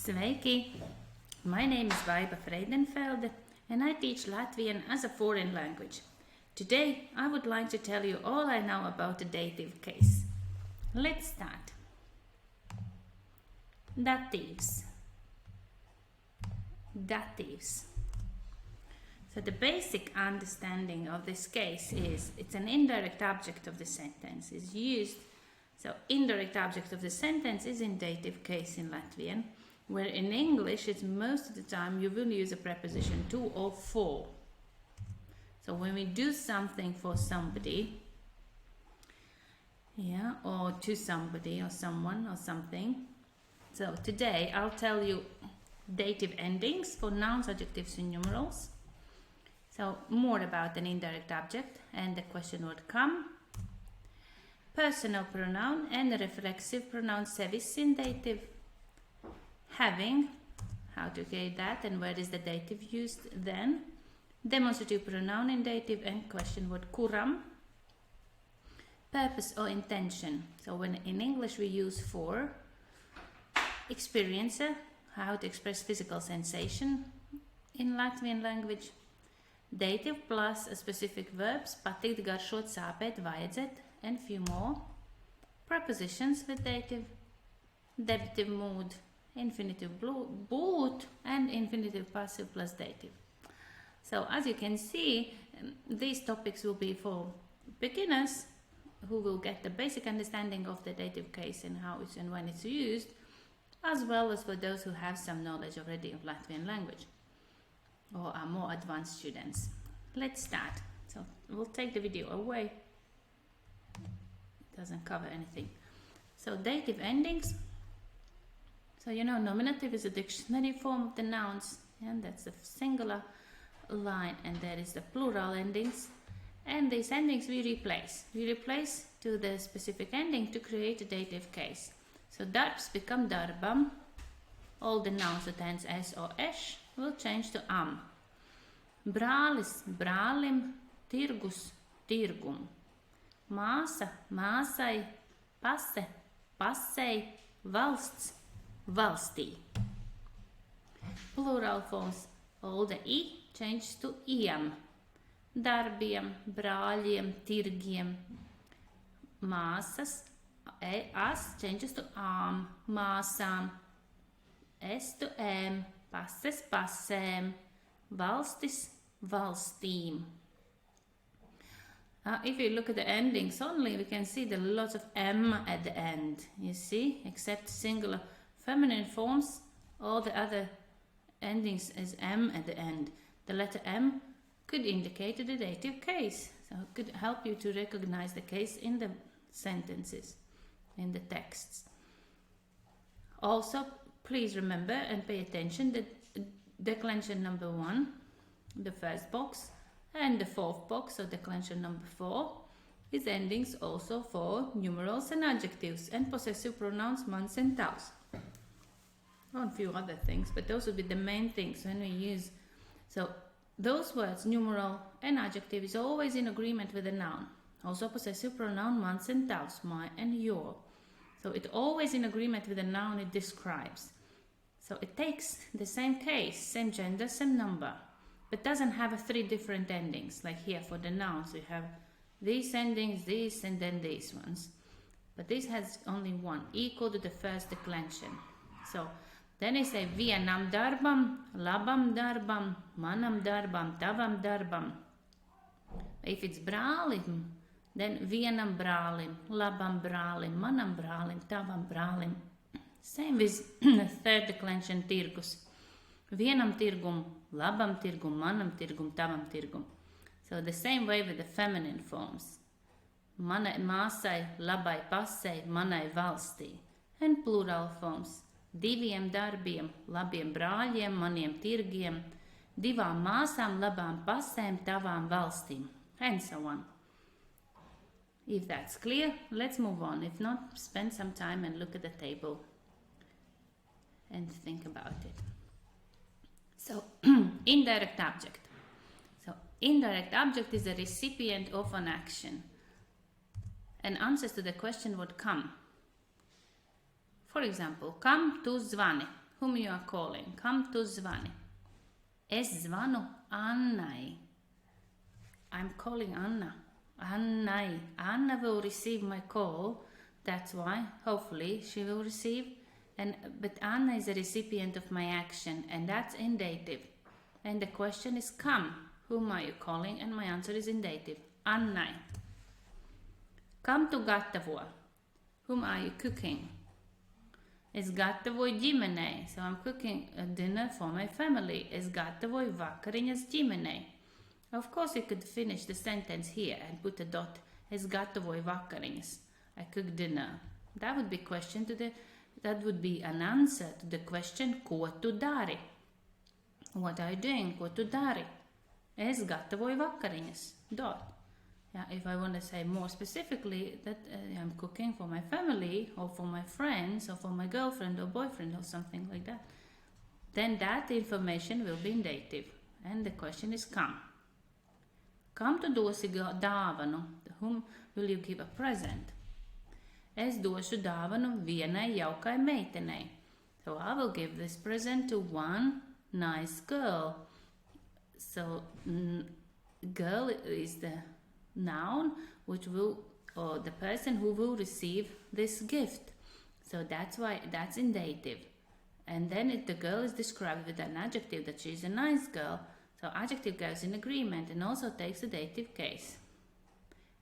Sveiki! My name is Vaiba Freidenfelde and I teach Latvian as a foreign language. Today I would like to tell you all I know about the dative case. Let's start. Datīvs. Datīvs. So the basic understanding of this case is it's an indirect object of the sentence is used. So indirect object of the sentence is in dative case in Latvian, where in English it's most of the time you will use a preposition to or for. So when we do something for somebody, or to somebody or someone or something. So today I'll tell you dative endings for nouns, adjectives and numerals. So more about an indirect object and the question word come. Personal pronoun and reflexive pronoun sevis in dative. Having, how to get that and where is the dative used then. Demonstrative pronoun in dative and question word kuram. Purpose or intention. So when in English we use for. Experiencer, how to express physical sensation in Latvian language. Dative plus specific verbs, patikt, garšot, sāpēt, vajadzēt, and few more. Prepositions with dative, dative mood, infinitive būt, and infinitive passive plus dative. So as you can see, these topics will be for beginners who will get the basic understanding of the dative case and how it's and when it's used, as well as for those who have some knowledge already of Latvian language or are more advanced students. Let's start. So we'll take the video away. It doesn't cover anything. So dative endings. So you know nominative is a dictionary form of the nouns, and that's the singular line, and there is the plural endings. And these endings we replace. We replace to the specific ending to create a dative case. So darbs become darbam. All the nouns that ends s or esh will change to am. Brālis, brālim, tirgus, tirgum. Māsa, māsai, pase, pasei, valsts, valstī. Plural forms, all the I changes to iam. Darbiem, brāļiem, tirgiem. Māsas, as changes to am, māsām. Es to em, pases, pasēm. Valstis, valstīm. If you look at the endings only, we can see there are lots of m at the end. You see, except singular feminine forms, all the other endings is m at the end. The letter m could indicate the dative case, so it could help you to recognize the case in the sentences, in the texts. Also, please remember and pay attention that declension number 1, the first box, and the fourth box, so declension number 4, is endings also for numerals and adjectives and possessive pronouns mans and tavs. And a few other things, but those would be the main things when we use. So those words, numeral and adjective, is always in agreement with the noun. Also possessive pronoun mans and tavs, my and your. So it's always in agreement with the noun it describes. So it takes the same case, same gender, same number, but doesn't have 3 different endings. Like here for the nouns, we have these endings, these, and then these ones. But this has only one, equal to the first declension. So then I say vienam darbam, labam darbam, manam darbam, tavam darbam. If it's brālim, then vienam brālim, labam brālim, manam brālim, tavam brālim. Same with the third declension, tirgus. Vienam tirgum, labam tirgum, manam tirgum, tavam tirgum. So the same way with the feminine forms. Manai māsai, labai pasei, manai valstī. And plural forms. Diviem darbiem, labiem brāļiem, maniem tirgiem. Divām māsām, labām pasēm, tavām valstīm. And so on. If that's clear, let's move on. If not, spend some time and look at the table and think about it. So, indirect object. So, indirect object is a recipient of an action and answers to the question would come. For example, kam tu zvani? whom you are calling. Kam tu zvani? Es zvanu Annai. I'm calling Anna. Annai. Anna will receive my call. That's why, hopefully, she will receive. But Anna is a recipient of my action, and that's in dative. And the question is kam. Whom are you calling? And my answer is in dative. Annai. Kam tu gatavo? Whom are you cooking? Es gatavoju ģimenei. So I'm cooking a dinner for my family. Es gatavoju vakariņas ģimenei. Of course, you could finish the sentence here and put a dot. Es gatavoju vakariņas. I cook dinner. That would be that would be an answer to the question, ko tu dari? What are you doing? Ko tu dari? Es gatavoju vakariņas. Dot. Yeah, if I want to say more specifically that I'm cooking for my family or for my friends or for my girlfriend or boyfriend or something like that, then that information will be in dative. And the question is kam. Kam tu dosi dāvanu? Whom will you give a present? Es došu dāvanu vienai jaukai meitenei. So I will give this present to one nice girl. So girl is the noun which will, or the person who will receive this gift. So that's why that's in dative. And then if the girl is described with an adjective that she is a nice girl, so adjective goes in agreement and also takes the dative case.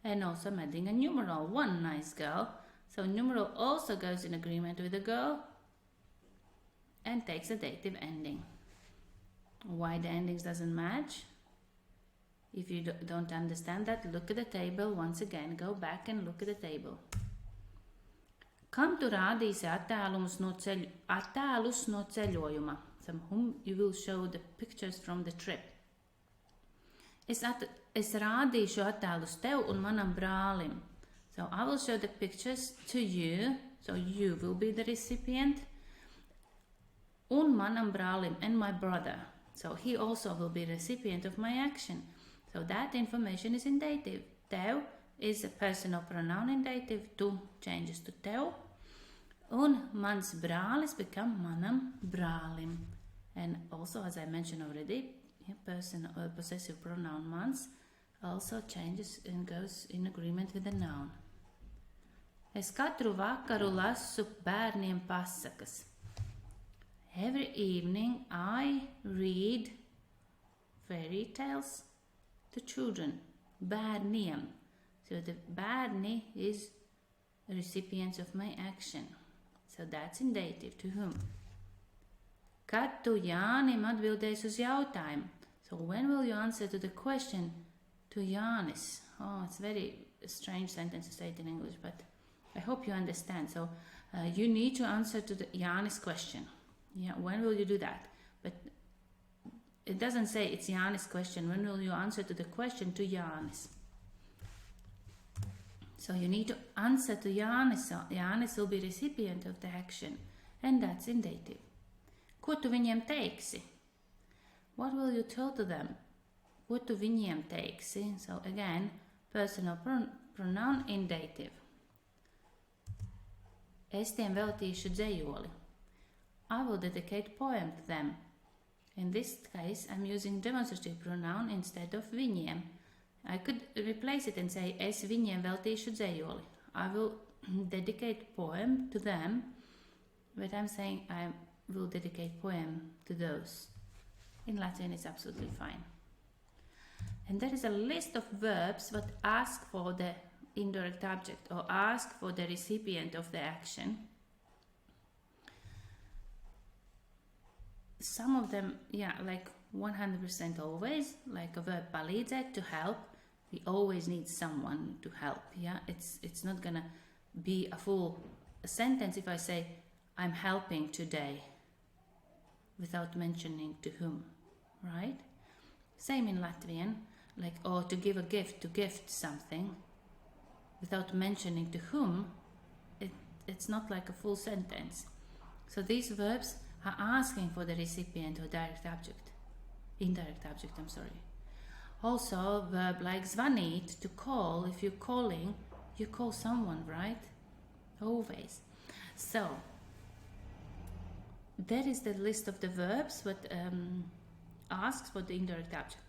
And also I'm adding a numeral, one nice girl. So numeral also goes in agreement with the girl and takes a dative ending. Why the endings doesn't match? If you don't understand that, look at the table once again. Go back and look at the table. Kam tu rādīsi attēlus no ceļojuma? So whom you will show the pictures from the trip. Es rādīšu attēlus tev un manam brālim. So I will show the pictures to you. So you will be the recipient. Un manam brālim, and my brother. So he also will be recipient of my action. So that information is in dative. Tev is a personal pronoun in dative. Tu changes to tev. Un mans brālis become manam brālim. And also, as I mentioned already, possessive pronoun mans also changes and goes in agreement with the noun. Es katru vakaru lasu bērniem pasakas. Every evening I read fairy tales to children. Bērniem. So the bērni is a recipient of my action. So that's in dative. To whom? Kad tu Jānim atbildēsi uz jautājumu? So when will you answer to the question to Jānis? Oh, it's a very strange sentence to say it in English, but I hope you understand. So you need to answer to the Jānis question. Yeah, when will you do that? But it doesn't say it's Jānis' question. When will you answer to the question to Jānis? So you need to answer to Jānis. So Jānis will be recipient of the action. And that's in dative. Ko tu viņiem teiksi? What will you tell to them? Ko tu viņiem teiksi? So again, personal pronoun in dative. Es tiem veltīšu dzejoli. I will dedicate poem to them. In this case, I'm using demonstrative pronoun instead of viņiem. I could replace it and say, es viņiem veltīšu dzejoli. I will dedicate poem to them, but I'm saying I will dedicate poem to those. In Latvian, it's absolutely fine. And there is a list of verbs that ask for the indirect object or ask for the recipient of the action. Some of them, like 100% always, like a verb palīdzēt, to help. We always need someone to help. It's not gonna be a full sentence if I say I'm helping today without mentioning to whom, right? Same in Latvian, like or to give a gift, to gift something without mentioning to whom, it's not like a full sentence. So these verbs are asking for the recipient or indirect object, I'm sorry. Also, verb like zvanīt, to call. If you're calling, you call someone, right? Always. So, there is the list of the verbs what asks for the indirect object.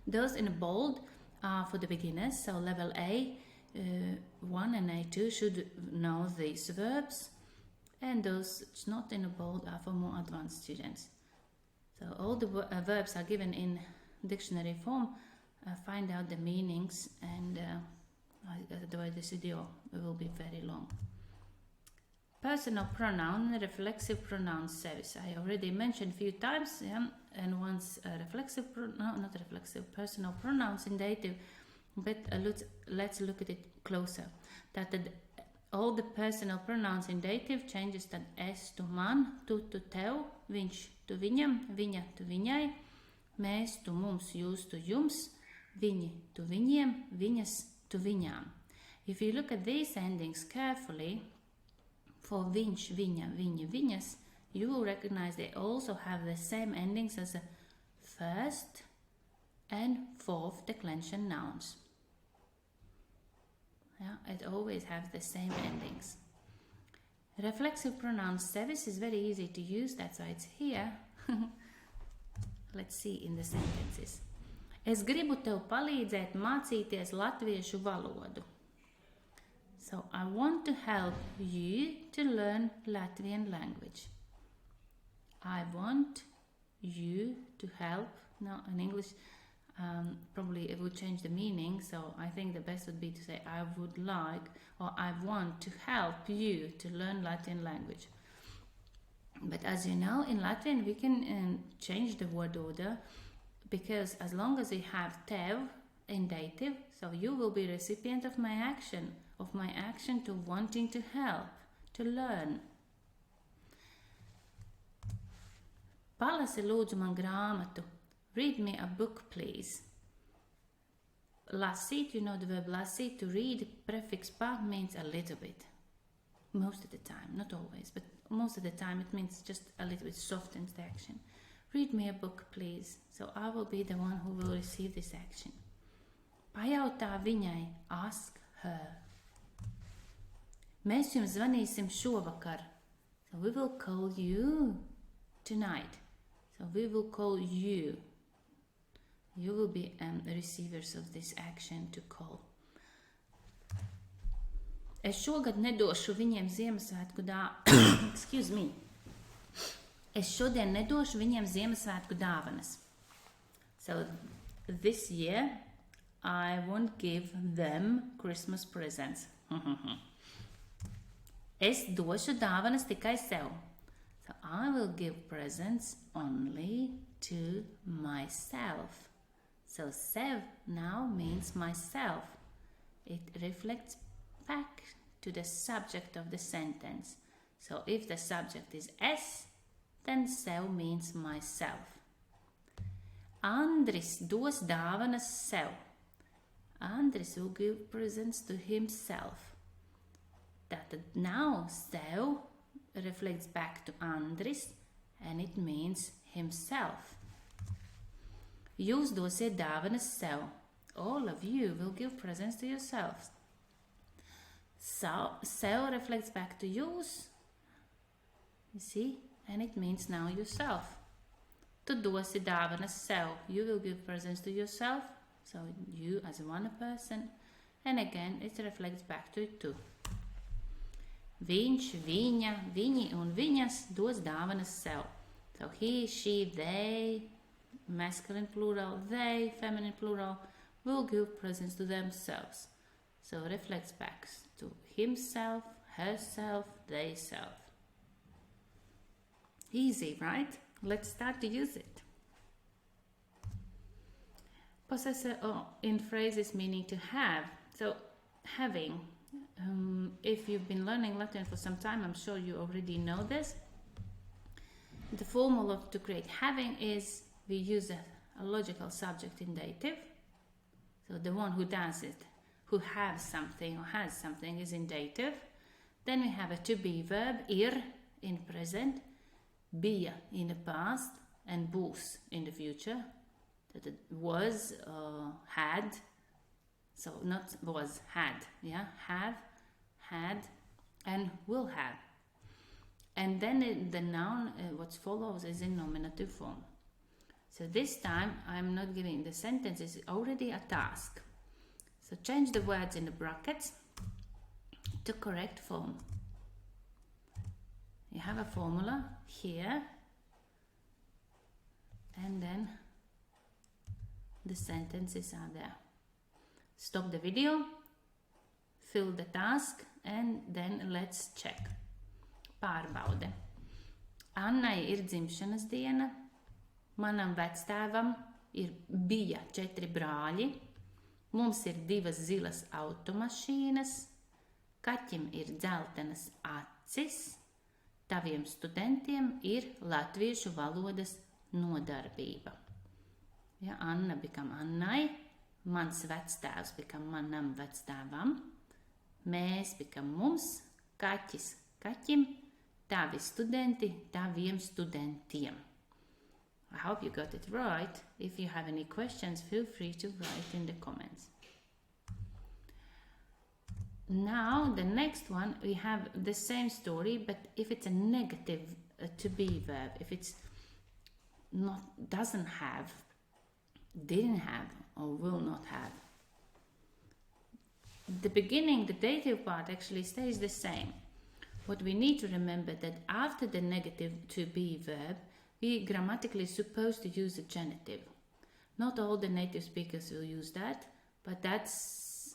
Those in bold are for the beginners, so level A1 and A2 should know these verbs, and those not in bold are for more advanced students. So all the verbs are given in dictionary form. Find out the meanings, and otherwise this video will be very long. Personal pronoun, reflexive pronoun service. I already mentioned a few times, yeah? And once reflexive pronoun, not reflexive, personal pronouns in dative, but let's look at it closer. That all the personal pronouns in dative changes that es to man, tu to tev, viņš to viņam, viņa to viņai, mēs to mums, jūs to jums, viņi to viņiem, viņas to viņām. If you look at these endings carefully, for viņš, viņa, viņi, viņas, you will recognize they also have the same endings as the first and fourth declension nouns. Yeah, it always has the same endings. Reflexive pronoun service is very easy to use, that's why it's here. Let's see in the sentences. Es gribu tev palīdzēt mācīties latviešu valodu. So I want to help you to learn Latvian language. I want you to help. Now in English, probably it would change the meaning. So I think the best would be to say I would like, or I want to help you to learn Latvian language. But as you know, in Latvian we can change the word order, because as long as we have tev in dative, so you will be recipient of my action to wanting to help, to learn. Palasi lūdzu man grāmatu. Read me a book, please. Lasīt, you know the verb lasīt, to read, prefix pa means a little bit. Most of the time, not always, but most of the time it means just a little bit, softens the action. Read me a book, please. So I will be the one who will receive this action. Pajautā viņai, ask her. Mēs jums zvanīsim šovakar. So we will call you tonight. So we will call you. You will be receivers of this action to call. Es šogad nedošu viņiem Ziemassvētku Excuse me. Es šodien nedošu viņiem Ziemassvētku dāvanas. So this year I won't give them Christmas presents. Es došu dāvanas tikai sev. So I will give presents only to myself. So sev now means myself. It reflects back to the subject of the sentence. So if the subject is es, then sev means myself. Andris dos dāvanas sev. Andris will give presents to himself. That now sev reflects back to Andris, and it means himself. Jūs dosiet dāvanas sev. All of you will give presents to yourselves. So sev reflects back to jūs, you see, and it means now yourself. Tu dosi dāvanas sev. You will give presents to yourself, so you as one person, and again it reflects back to it too. Viņš, viņa, viņi un viņas dos dāvanas sev. So he, she, they, masculine plural, they, feminine plural, will give presents to themselves. So reflects back to himself, herself, theyself. Easy, right? Let's start to use it. Possessor in phrases meaning to have. So having. If you've been learning Latin for some time, I'm sure you already know this. The formula to create having is we use a logical subject in dative. So the one who does it, who has something or has something is in dative. Then we have a to be verb, ir in present, bija in the past, and būs in the future. That it was, had, so not was, had, yeah, have, had, and will have. And then the noun, what follows, is in nominative form. So this time I'm not giving the sentence, is already a task. So change the words in the brackets to correct form. You have a formula here, and then the sentences are there. Stop the video, fill the task, and then let's check. Pārbaude. Annai ir dzimšanas diena, manam vectēvam bija 4 brāļi, mums ir 2 zilas automašīnas, kaķim ir dzeltenas acis, taviem studentiem ir latviešu valodas nodarbība. Ja, Anna become Annai, mans vectēvs become manam vectēvam, mēs become mums, kaķis kaķim, tavi studenti taviem studentiem. I hope you got it right. If you have any questions, feel free to write in the comments. Now, the next one, we have the same story, but if it's a negative to be verb, if it's not, doesn't have, didn't have, or will not have, the beginning, the dative part actually stays the same. What we need to remember that after the negative to be verb, we grammatically supposed to use a genitive. Not all the native speakers will use that, but that's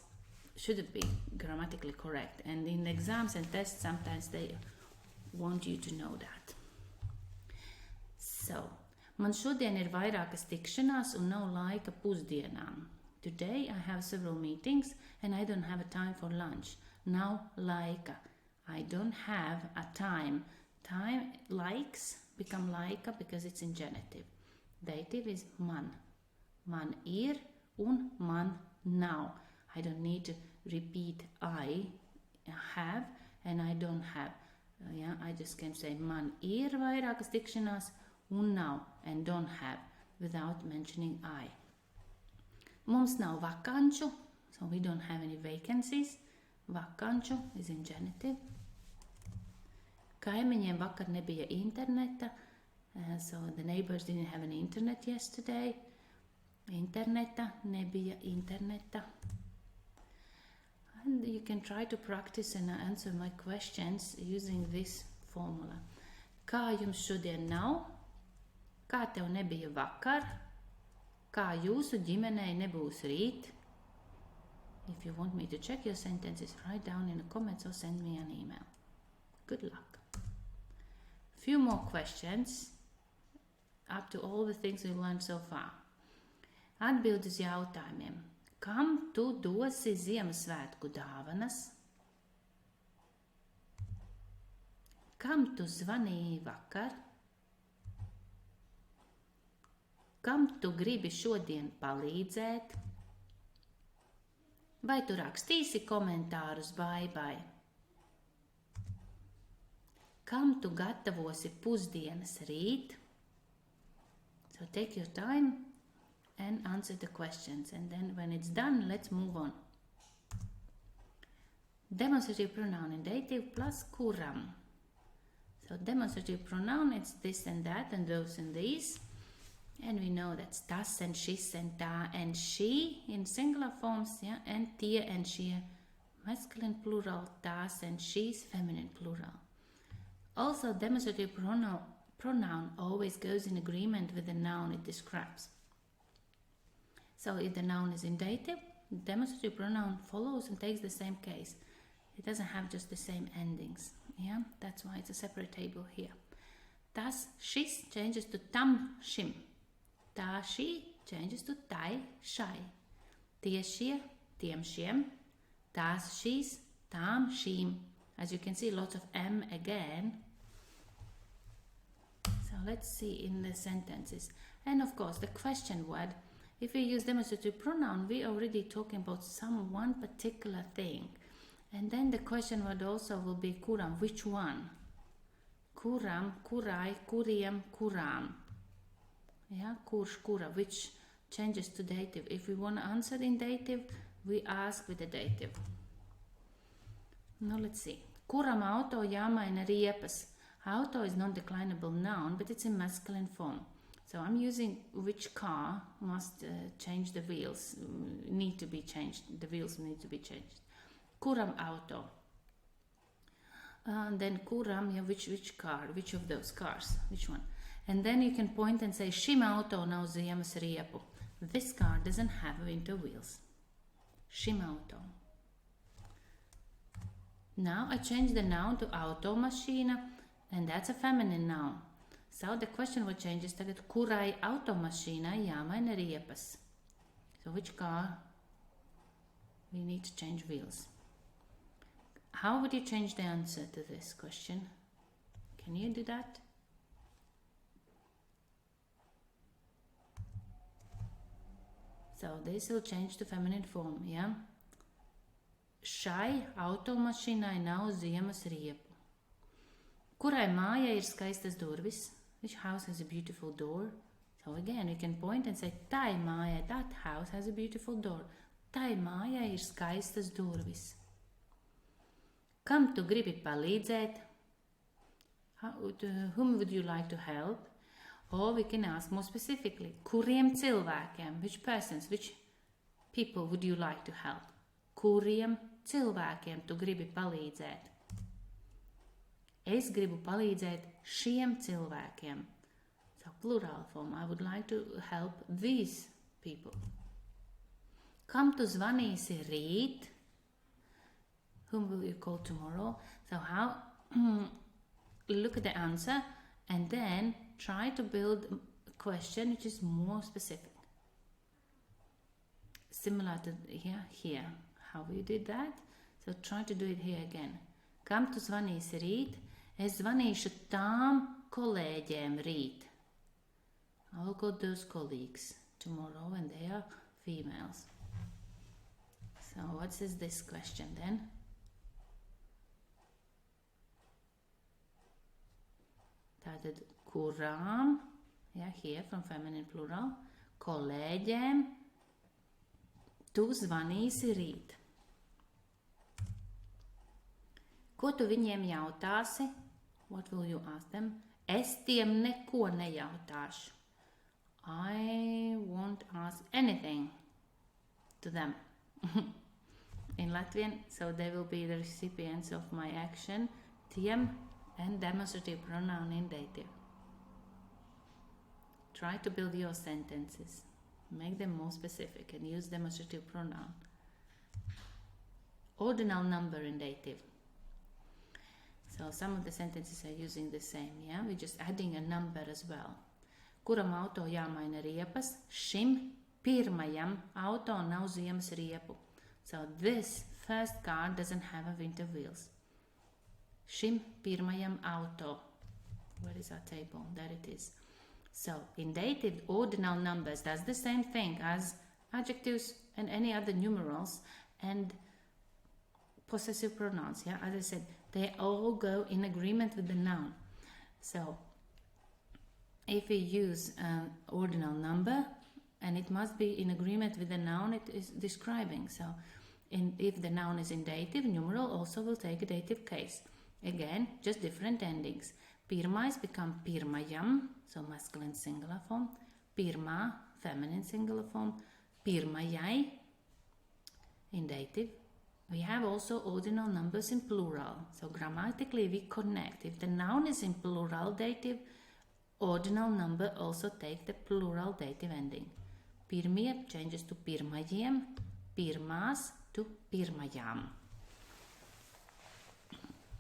shouldn't be grammatically correct. And in exams and tests, sometimes they want you to know that. So, man šodien ir vairākas tikšanās un nav laika pusdienām. Today I have several meetings and I don't have a time for lunch. Nav laika. I don't have a time. Time, likes, become laika because it's in genitive. Dative is man. Man ir un man nav. I don't need to repeat I have and I don't have. I just can say man ir vairākas tikšanās un nav and don't have without mentioning I. Mums nav vakanču, so we don't have any vacancies. Vakanču is in genitive. Kaimiņiem vakar nebija interneta, so the neighbors didn't have any internet yesterday. Interneta nebija interneta. And you can try to practice and answer my questions using this formula. Kā jums šodien nav? Kā tev nebija vakar? Kā jūsu ģimenei nebūs rīt? If you want me to check your sentences, write down in the comments or send me an email. Good luck. Few more questions up to all the things we learned so far. Atbild uz jautājumiem. Kam tu dosi Ziemassvētku dāvanas? Kam tu zvanīji vakar? Kam tu gribi šodien palīdzēt? Vai tu rakstīsi komentārus bye-bye? Kam tu gatavosi pusdienas rīt? So take your time and answer the questions. And then when it's done, let's move on. Demonstrative pronoun in dative plus kuram. So demonstrative pronoun, it's this and that and those and these. And we know that's tas and šis and tā and she in singular forms, and tie and šie masculine plural, tās and šīs feminine plural. Also, demonstrative pronoun always goes in agreement with the noun it describes. So if the noun is in dative, demonstrative pronoun follows and takes the same case. It doesn't have just the same endings. That's why it's a separate table here. Tas, šis changes to tam, šim. Tā, šī changes to tai, šai. Tie, šie, tiem, šiem. Tās, šīs, tām, šīm. As you can see, lots of M again. So let's see in the sentences. And of course, the question word, if we use demonstrative pronoun, we're already talking about one particular thing. And then the question word also will be kuram, which one? Kuram, kurai, kuriem, kuram. Kurš, kura, which changes to dative. If we want to answer in dative, we ask with the dative. Now let's see. Kuram auto jāmaina riepas? Auto is non-declinable noun, but it's in masculine form. So I'm using which car must change the wheels, need to be changed. The wheels need to be changed. Kuram auto. And then kuram, yeah, which car, which of those cars, which one? And then you can point and say, šim auto nav ziemas riepu. This car doesn't have winter wheels. Šim auto. Now I change the noun to automašīna, and that's a feminine noun. So the question would change is tagad, kurai automašīnai jāmaina riepas. So which car we need to change wheels? How would you change the answer to this question? Can you do that? So this will change to feminine form, yeah? Šai automašīnai nav ziemas riepu. Kurai mājai ir skaistas durvis? Which house has a beautiful door? So again, you can point and say, tai mājai, that house has a beautiful door. Tai mājai ir skaistas durvis. Kam tu gribi palīdzēt? Whom would you like to help? Or we can ask more specifically, kuriem cilvēkiem? Which persons, which people would you like to help? Kuriem cilvēkiem tu gribi palīdzēt? Es gribu palīdzēt šiem cilvēkiem. So plural form, I would like to help these people. Kam tu zvanīsi rīt? Whom will you call tomorrow? So how look at the answer and then try to build a question which is more specific. Similar to here. How we did that? So try to do it here again. Kam tu zvanīsi rīt? Es zvanīšu tām kolēģiem rīt. I will call those colleagues tomorrow and they are females. So what is this question then? Tātad kurām, here from feminine plural, kolēģiem tu zvanīsi rīt. Ko tu viņiem jautāsi? What will you ask them? Es tiem neko nejautāšu. I won't ask anything to them. In Latvian, so they will be the recipients of my action, tiem, and demonstrative pronoun in dative. Try to build your sentences. Make them more specific and use demonstrative pronoun. Ordinal number in dative. So some of the sentences are using the same, yeah? We're just adding a number as well. Kuram auto jāmaina riepas? Šim pirmajam auto nav ziemas riepu. So this first car doesn't have a winter wheels. Šim pirmajam auto. Where is our table? There it is. So in dative, ordinal numbers does the same thing as adjectives and any other numerals and possessive pronouns, yeah? As I said, they all go in agreement with the noun. So if we use an ordinal number and it must be in agreement with the noun it is describing. So if the noun is in dative, numeral also will take a dative case. Again, just different endings. Pirmais become pirmajam, so masculine singular form. Pirmā, feminine singular form. Pirmajai, in dative. We have also ordinal numbers in plural. So grammatically we connect. If the noun is in plural dative, ordinal number also take the plural dative ending. Pirmie changes to pirmajiem, pirmās to pirmajām.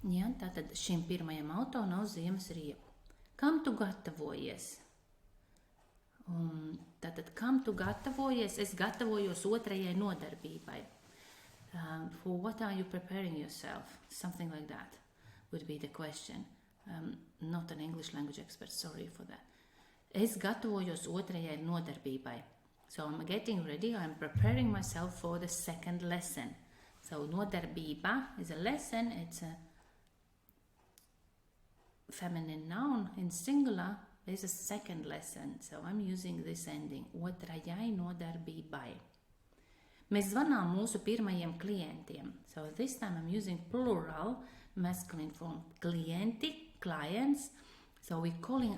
Ja, tātad šim pirmajam auto nav ziemas riepu. Kam tu gatavojies? Tātad, kam tu gatavojies? Es gatavojos otrajai nodarbībai. For what are you preparing yourself? Something like that would be the question. Not an English language expert, sorry for that. Es gatavojos otrajai nodarbībai. So I'm getting ready, I'm preparing myself for the second lesson. So nodarbība is a lesson, it's a feminine noun in singular. There's a second lesson, so I'm using this ending. Otrajai nodarbībai. Mēs zvanām mūsu pirmajiem klientiem. So this time I'm using plural, masculine form. Klienti, clients. So we're calling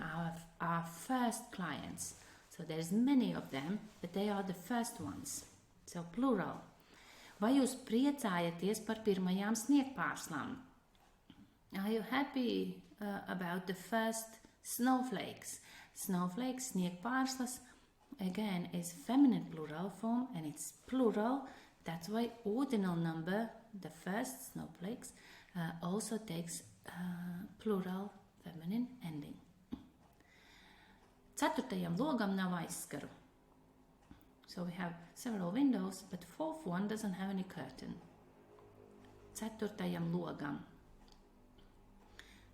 our first clients. So there's many of them, but they are the first ones. So plural. Vai jūs priecājaties par pirmajām sniegpārslām? Are you happy about the first snowflakes? Snowflakes, sniegpārslas, again, is feminine plural form, and it's plural. That's why ordinal number, the first snowflakes, also takes plural feminine ending. Ceturtajam logam nav aizskaru. So we have several windows, but fourth one doesn't have any curtain. Ceturtajam logam.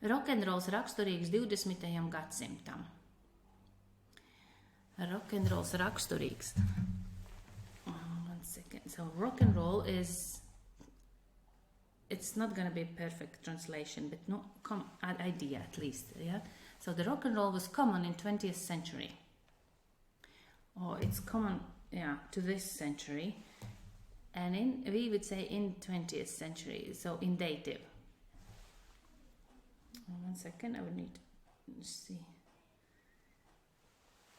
Rokenrols raksturīgs 20. gadsimtam. Rokenrols raksturīgs. One second. So rock and roll is, it's not going to be a perfect translation, but no idea at least. Yeah. So the rock and roll was common in 20th century, or it's common, to this century, and we would say in 20th century. So in dative. 1 second, I would need to see.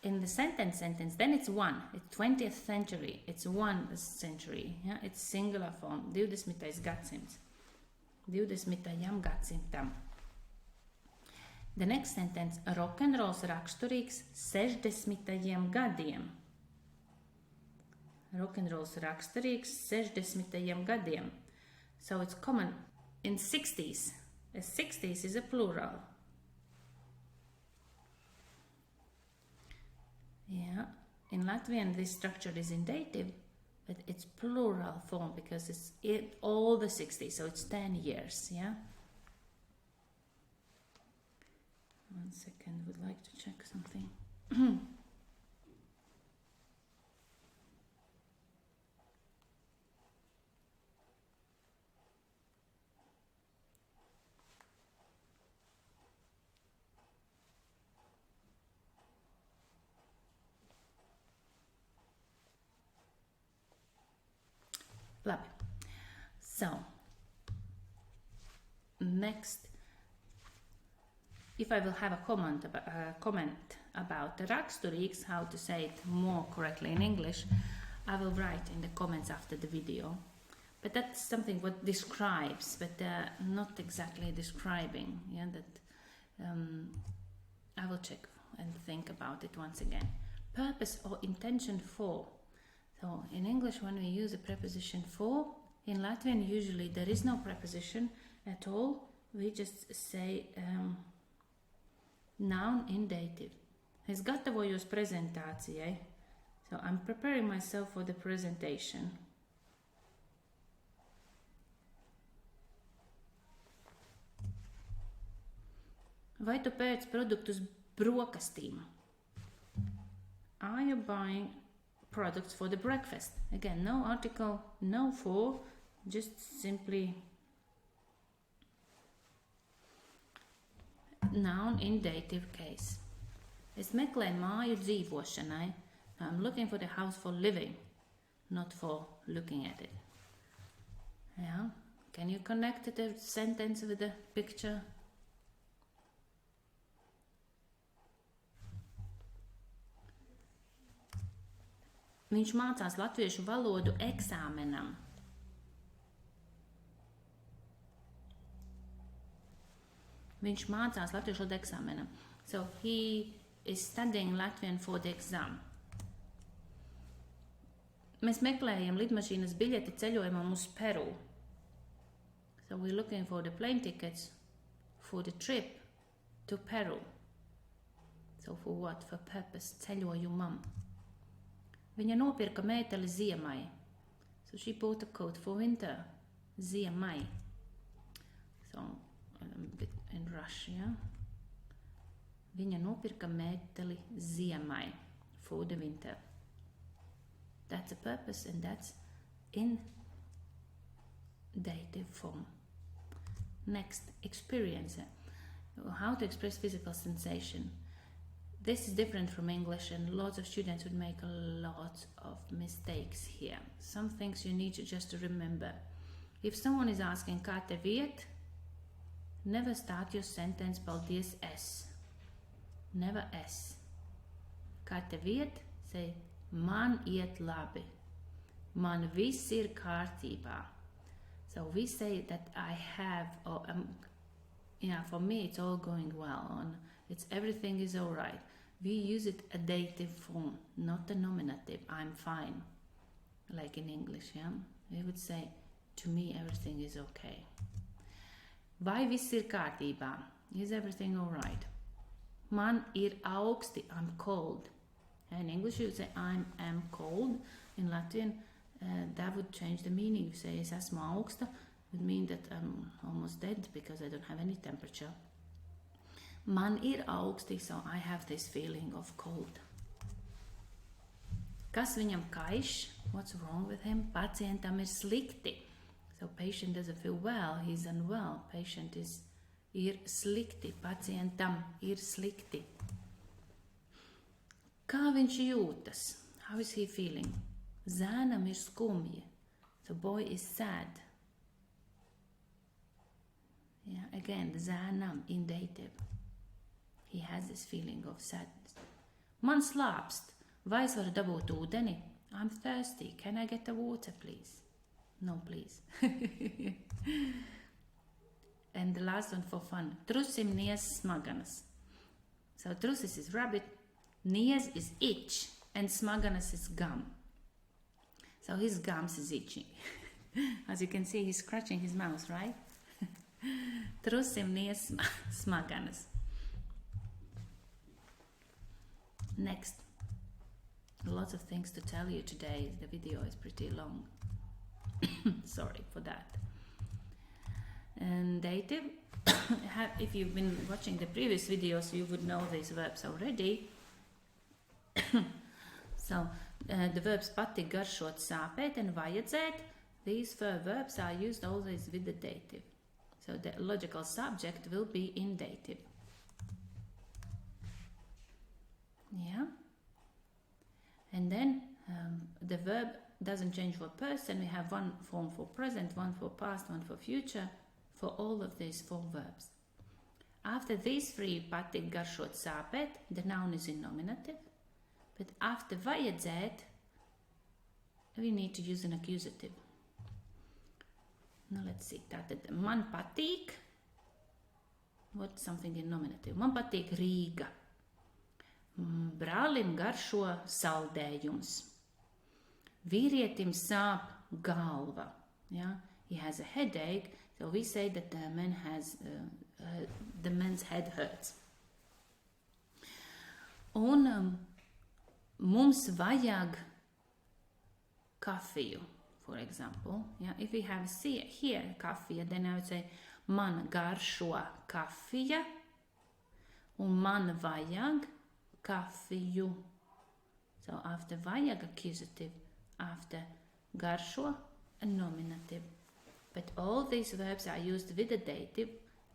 In the sentence, then it's one. It's 20th century. It's one century. Yeah? It's singular form. 20. gadsimts. 20. gadsimtam. The next sentence. Rokenrols raksturīgs 60. gadiem. Rokenrols raksturīgs 60. gadiem. So it's common in 60s. A 60s is a plural. Yeah, in Latvian this structure is in dative, but it's plural form because it's all the 60s, so it's 10 years, yeah? 1 second, would like to check something. Labi. So, next, if I will have a comment about the raksturīgs, how to say it more correctly in English, I will write in the comments after the video. But that's something what describes, but not exactly describing. Yeah, that I will check and think about it once again. Purpose or intention for. So in English, when we use a preposition for, in Latvian usually there is no preposition at all. We just say noun in dative. Es gatavojos prezentācijai. So I'm preparing myself for the presentation. Vai tu pēc produktus brokastīm? Are you buying products for the breakfast? Again, no article, no for, just simply noun in dative case. Es meklēju māju dzīvošanai. I'm looking for the house for living, not for looking at it. Yeah? Can you connect the sentence with the picture? Viņš mācās latviešu valodu eksāmenam. Viņš mācās latviešu valodu eksāmenam. So he is studying Latvian for the exam. Mēs meklējam lidmašīnas biļeti ceļojumam uz Peru. So we're looking for the plane tickets for the trip to Peru. So for what? For purpose, ceļojumam. Viņa nopirka mēteli ziemai. So she bought a coat for winter. Ziemai. So a bit in rush, yeah? Viņa nopirka mēteli ziemai for the winter. That's a purpose and that's in dative form. Next, experience. How to express physical sensation. This is different from English and lots of students would make a lot of mistakes here. Some things you need to just remember. If someone is asking kā tev iet, Never start your sentence paldies es. Never es. Kā tev iet? Say, man iet labi. Man viss ir kārtībā. So we say that I have, or for me it's all going well, and everything is all right. We use it a dative form, not a nominative. I'm fine, like in English, yeah? We would say, to me everything is okay. Vai viss ir kārtībā? Is everything all right? Man ir augsti, I'm cold. In English you would say, I am cold. In Latvian, that would change the meaning. You say, es esmu augsta, would mean that I'm almost dead because I don't have any temperature. Man ir augsti, so I have this feeling of cold. Kas viņam kaiš? What's wrong with him? Pacientam ir slikti. So patient doesn't feel well, he's unwell. Patient ir slikti, pacientam ir slikti. Kā viņš jūtas? How is he feeling? Zēnam ir skumji. The boy is sad. Yeah, again, zēnam in dative. He has this feeling of sadness. Man slāpst. Vai es varu dabūt ūdeni? I'm thirsty. Can I get the water, please? No, please. And the last one for fun. Trusim niez smaganas. So trusis is rabbit, niez is itch, and smaganas is gum. So his gums is itching. As you can see, he's scratching his mouth, right? Trusim niez smaganas. Next. Lots of things to tell you today. The video is pretty long. Sorry for that. And dative, if you've been watching the previous videos, you would know these verbs already. So the verbs patīk, garšot, sāpēt, and vajadzēt, these verbs are used always with the dative. So the logical subject will be in dative. Yeah. And then the verb doesn't change for person. We have one form for present, one for past, one for future, for all of these four verbs. After these three, patīk, garšot, sāpēt, the noun is in nominative. But after vajadzēt, we need to use an accusative. Now let's see. Tātad man patīk, what's something in nominative? Man patīk Rīga. Brālim garšo saldējums. Vīrietim sāp galva. Yeah? He has a headache, so we say that the man's head hurts. Un mums vajag kafiju, for example. Yeah? If we have here kafija, then I would say man garšo kafija un man vajag kafiju. So after vajag accusative, after garšo a nominative. But all these verbs are used with the dative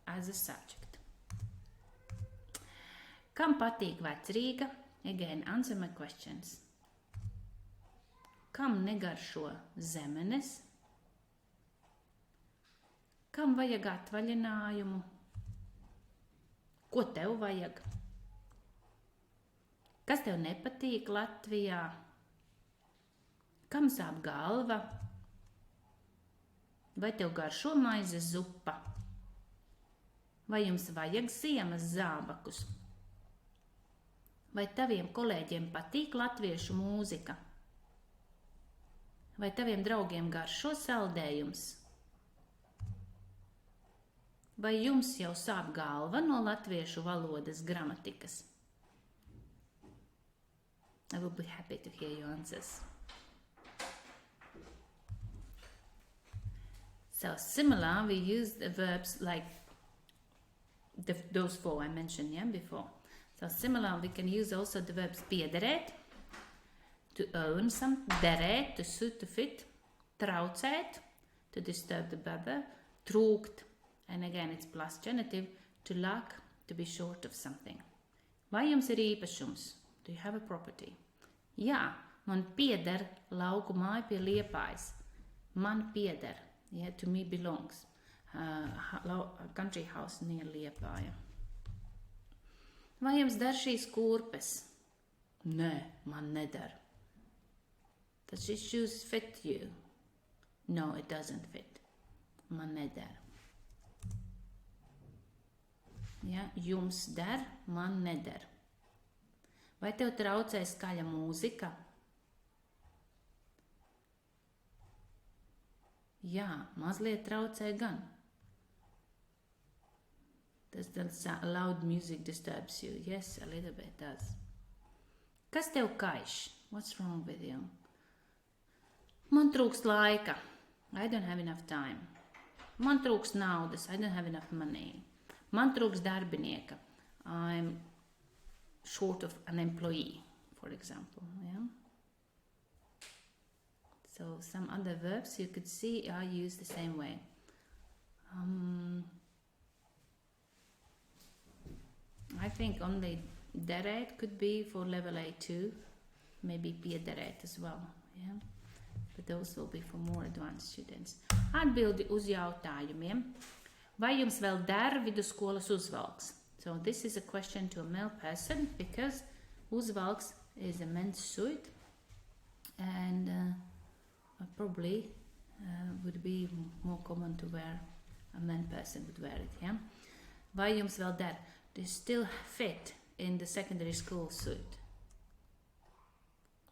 as a subject. Kam patīk Vecrīga? Again, answer my questions. Kam negaršo zemenes? Kam vajag atvaļinājumu? Ko tev vajag? Kas tev nepatīk Latvijā? Kam sāp galva? Vai tev garšo maizes zupa? Vai jums vajag ziemas zābakus? Vai taviem kolēģiem patīk latviešu mūzika? Vai taviem draugiem garšo saldējums? Vai jums jau sāp galva no latviešu valodas gramatikas? I will be happy to hear your answers. So similar, we use the verbs like those four I mentioned before. So similar, we can use also the verbs piederēt, to own some, derēt, to suit, to fit, traucēt, to disturb the brother, trūkt, and again it's plus genitive, to lack, to be short of something. Vai jums ir īpašums? Do you have a property? Jā, man pieder lauku māja pie Liepājas. Man pieder, yeah, to me belongs. country house near Liepāja. Vai jums der šīs kurpes? Nē, man neder. Does these shoes fit you? No, it doesn't fit. Man neder. Ja, jums der, man neder. Vai tev traucē skaļa mūzika? Jā, mazliet traucē gan. Does the loud music disturbs you? Yes, a little bit does. Kas tev kaiš? What's wrong with you? Man trūkst laika. I don't have enough time. Man trūkst naudas. I don't have enough money. Man trūkst darbinieka. I'm short of an employee, for example. Yeah? So some other verbs you could see are used the same way. I think only derēt could be for level A2. Maybe piederēt as well. Yeah? But those will be for more advanced students. Atbildi uz jautājumiem. Vai jums vēl der vidusskolas uzvalks? So this is a question to a male person because uzvalks is a men's suit and probably would be more common to wear, a man person would wear it, yeah? Vai jums vēl der? They still fit in the secondary school suit.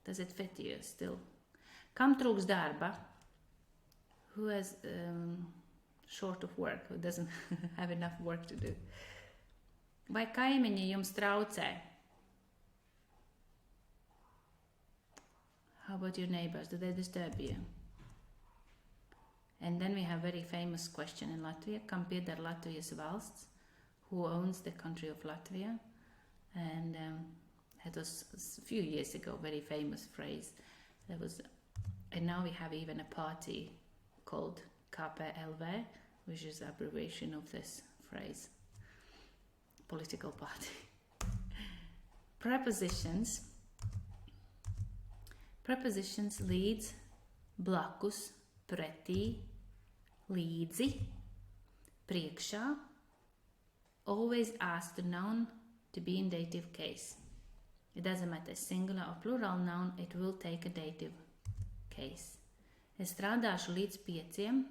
Does it fit you still? Kam trūks darba? Who has short of work, who doesn't have enough work to do? Vai kaimiņi jums traucē? How about your neighbors? Do they disturb you? And then we have a very famous question in Latvia. Kam pieder Latvijas valsts? Who owns the country of Latvia? And it was a few years ago, very famous phrase. There was, and now we have even a party called KPLV, which is the abbreviation of this phrase. Political party. Prepositions. Prepositions leads, blakus, pretī, līdzi, priekšā, always ask the noun to be in dative case. It doesn't matter singular or plural noun, it will take a dative case. Es strādāšu līdz 5,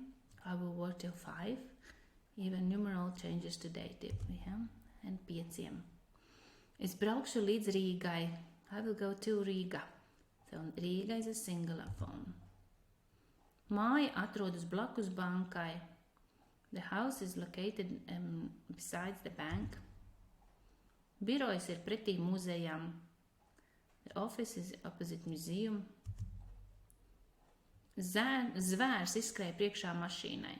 I will work till 5, even numeral changes to dative, yeah? And 5. Es braukšu līdz Rīgai, I will go to Riga. So Riga is a singular form. Māja atrodas blakus bankai. The house is located besides the bank. Birojas ir pretī muzejam. The office is opposite museum. Zvērs izskrēja priekšā mašīnai.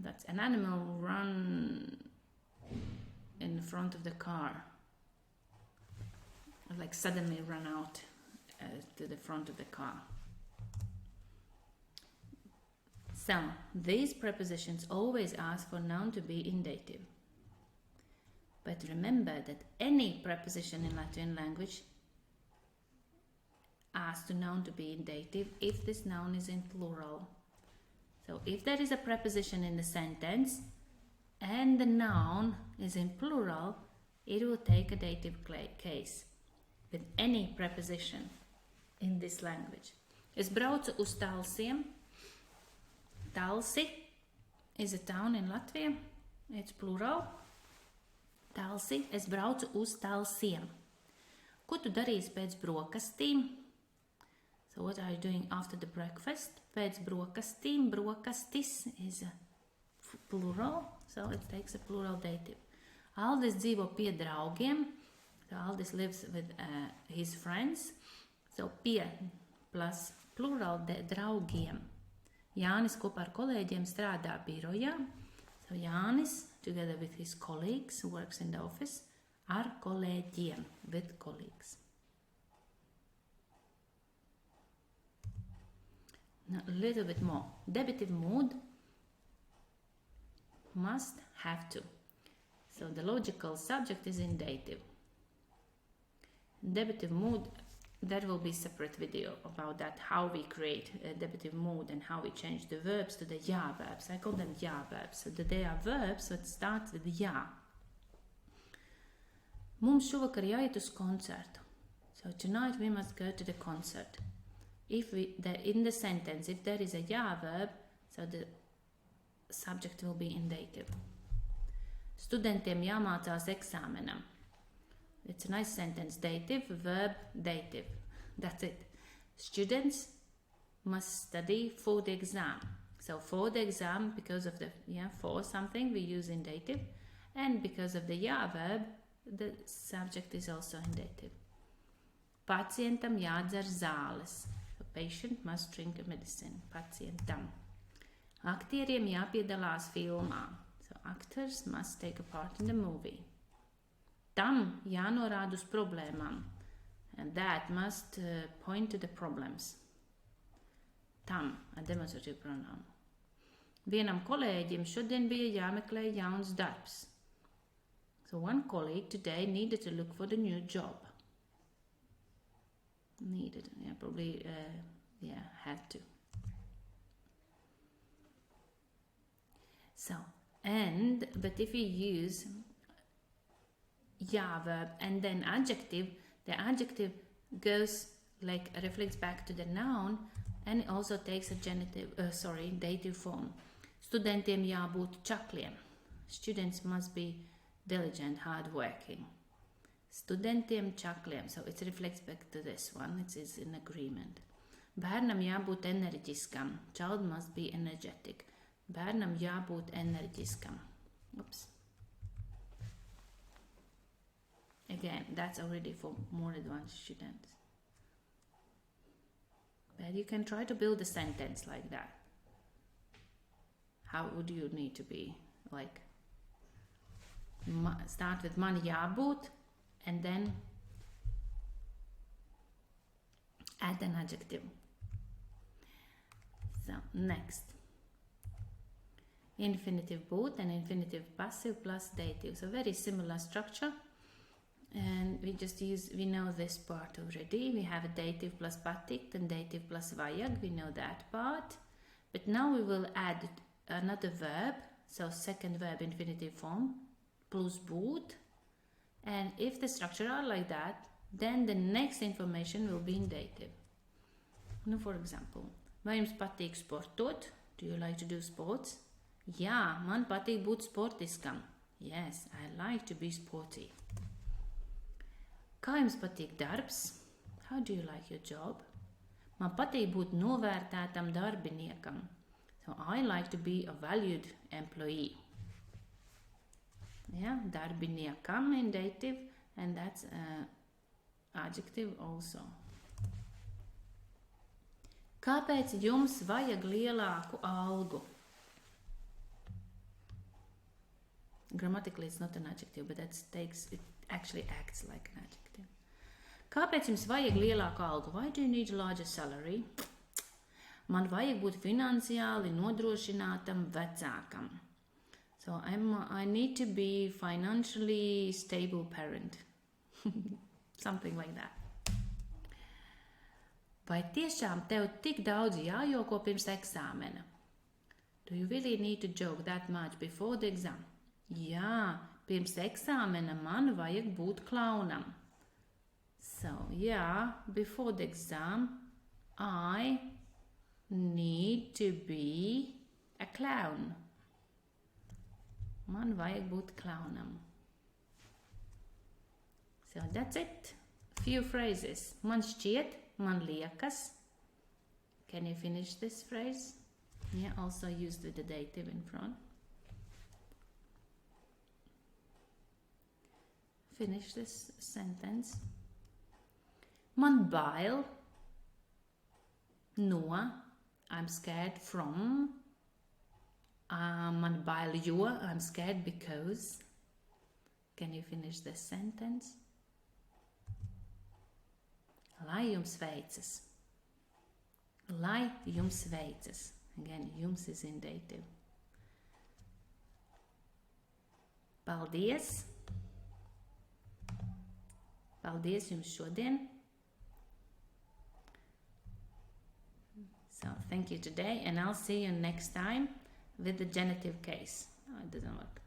That's an animal run in front of the car. Like suddenly run out to the front of the car. So, these prepositions always ask for noun to be in dative. But remember that any preposition in Latvian language asks the noun to be in dative if this noun is in plural. So, if there is a preposition in the sentence and the noun is in plural, it will take a dative case with any preposition in this language. Es braucu uz Talsiem. Talsi is a town in Latvia. It's plural. Talsi, es braucu uz Talsiem. Ko tu darīsi pēc brokastīm? So what are you doing after the breakfast? Pēc brokastīm, brokastis is a plural, so it takes a plural dative. Aldis dzīvo pie draugiem. So Aldis lives with his friends. So pie plus plural draugiem. Jānis kopā ar kolēģiem strādā birojā. So Jānis, together with his colleagues, works in the office, ar kolēģiem, with colleagues. Now, a little bit more. Dative mood, must, have to. So the logical subject is in dative. Dative mood that will be separate video about that, how we create a debitive mood and how we change the verbs to the ja verbs. I call them ja verbs. So they are verbs, so it starts with ja. Mums šovakar jāiet uz koncertu. So tonight we must go to the concert. In the sentence, if there is a ja verb, so the subject will be in dative. Studentiem jāmācās eksāmenam. It's a nice sentence. Dative, verb, dative. That's it. Students must study for the exam. So for the exam, because of the for something we use in dative, and because of the ja verb, the subject is also in dative. Pacientam jādzer zāles. A patient must drink a medicine. Pacientam. Aktieriem jāpiedalās filmā. So actors must take a part in the movie. Tam jānorāda uz problēmām. And that must point to the problems. Tam, a demonstrative pronoun. Vienam kolēģim šodien bija jāmeklē jauns darbs. So one colleague today needed to look for the new job. Needed, probably, had to. So, but if you use ja verb and then adjective, the adjective goes reflects back to the noun and it also takes a dative form. Studentiem jābūt čakliem. Students must be diligent, hardworking. Studentiem čakliem, so it reflects back to this one, it is in agreement. Bērnam jābūt enerģiskam. Child must be energetic. Bērnam jābūt enerģiskam. Oops. Again, that's already for more advanced students. But you can try to build a sentence like that. How would you need to be? Start with man jābūt and then add an adjective. So, next. Infinitive būt and infinitive passive plus dative. So, very similar structure. And we know this part already. We have a dative plus patikt and dative plus vajag. We know that part. But now we will add another verb. So, second verb infinitive form plus būt. And if the structure are like that, then the next information will be in dative. Now, for example, vai jums patīk sportot? Do you like to do sports? Jā, man patīk būt sportiskam. Yes, I like to be sporty. Kā jums patīk darbs? How do you like your job? Man patīk būt novērtētam darbiniekam. So I like to be a valued employee. Yeah, darbiniekam in dative, and that's adjective also. Kāpēc jums vajag lielāku algu? Grammatically it's not an adjective, but it actually acts like an adjective. Kāpēc jums vajag lielāku algu? Why do you need a larger salary? Man vajag būt finansiāli nodrošinātam vecākam. So I need to be financially stable parent. Something like that. Vai tiešām tev tik daudz jājoko pirms eksāmena? Do you really need to joke that much before the exam? Jā, pirms eksāmena man vajag būt klaunam. So, before the exam, I need to be a clown. Man vajag būt klaunam. So, that's it. Few phrases. Man šķiet, man liekas. Can you finish this phrase? Yeah, also used with the dative in front. Finish this sentence. Man bail no, I'm scared from. Man bail jo, I'm scared because. Can you finish this sentence? Lai jums veicas. Lai jums veicas. Again, jums is in dative. Paldies. Paldies jums šodien. So thank you today, and I'll see you next time with the genitive case. Oh, it doesn't work.